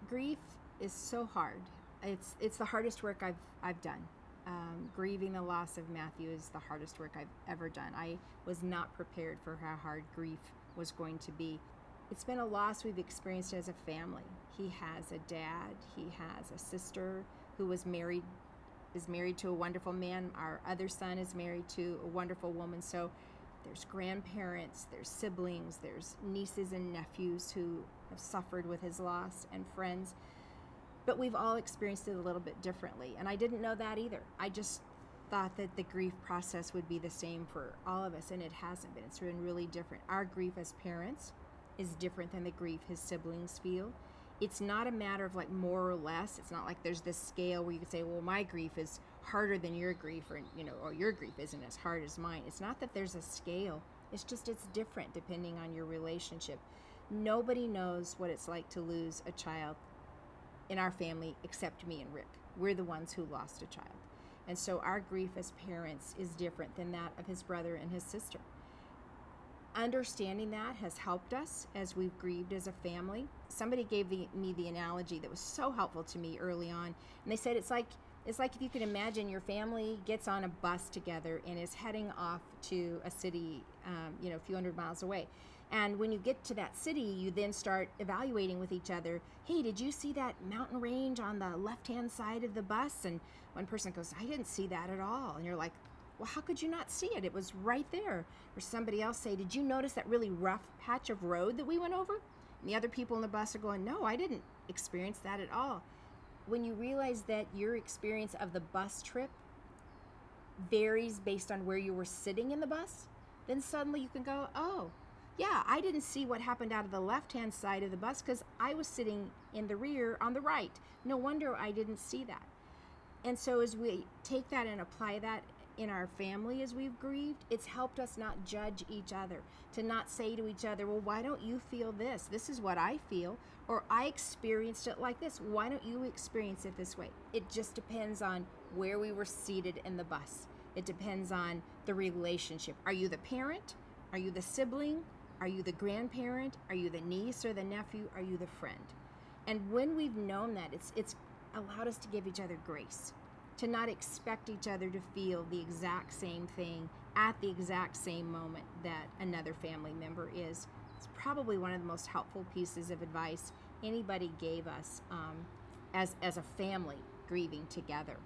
Grief is so hard. It's the hardest work I've done. Grieving the loss of Matthew is the hardest work I've ever done. I was not prepared for how hard grief was going to be. It's been a loss we've experienced as a family. He has a dad. He has a sister who is married to a wonderful man. Our other son is married to a wonderful woman. So there's grandparents, there's siblings, there's nieces and nephews who have suffered with his loss, and friends. But we've all experienced it a little bit differently. And I didn't know that either. I just thought that the grief process would be the same for all of us, and it hasn't been. It's been really different. Our grief as parents is different than the grief his siblings feel. It's not a matter of like more or less. It's not like there's this scale where you could say, well, my grief is harder than your grief, or or your grief isn't as hard as mine. It's not that there's a scale. It's just it's different depending on your relationship. Nobody knows what it's like to lose a child in our family except me and Rick. We're the ones who lost a child. And so our grief as parents is different than that of his brother and his sister. Understanding that has helped us as we've grieved as a family. Somebody gave me the analogy that was so helpful to me early on, and they said it's like if you could imagine your family gets on a bus together and is heading off to a city, a few hundred miles away. And when you get to that city, you then start evaluating with each other, hey, did you see that mountain range on the left-hand side of the bus? And one person goes, I didn't see that at all. And you're like, well, how could you not see it? It was right there. Or somebody else say, did you notice that really rough patch of road that we went over? And the other people in the bus are going, no, I didn't experience that at all. When you realize that your experience of the bus trip varies based on where you were sitting in the bus, then suddenly you can go, oh, yeah, I didn't see what happened out of the left-hand side of the bus because I was sitting in the rear on the right. No wonder I didn't see that. And so as we take that and apply that in our family as we've grieved, it's helped us not judge each other, to not say to each other, well, why don't you feel this? This is what I feel, or I experienced it like this. Why don't you experience it this way? It just depends on where we were seated in the bus. It depends on the relationship. Are you the parent? Are you the sibling? Are you the grandparent? Are you the niece or the nephew? Are you the friend? And when we've known that, it's allowed us to give each other grace, to not expect each other to feel the exact same thing at the exact same moment that another family member is. It's probably one of the most helpful pieces of advice anybody gave us as a family grieving together.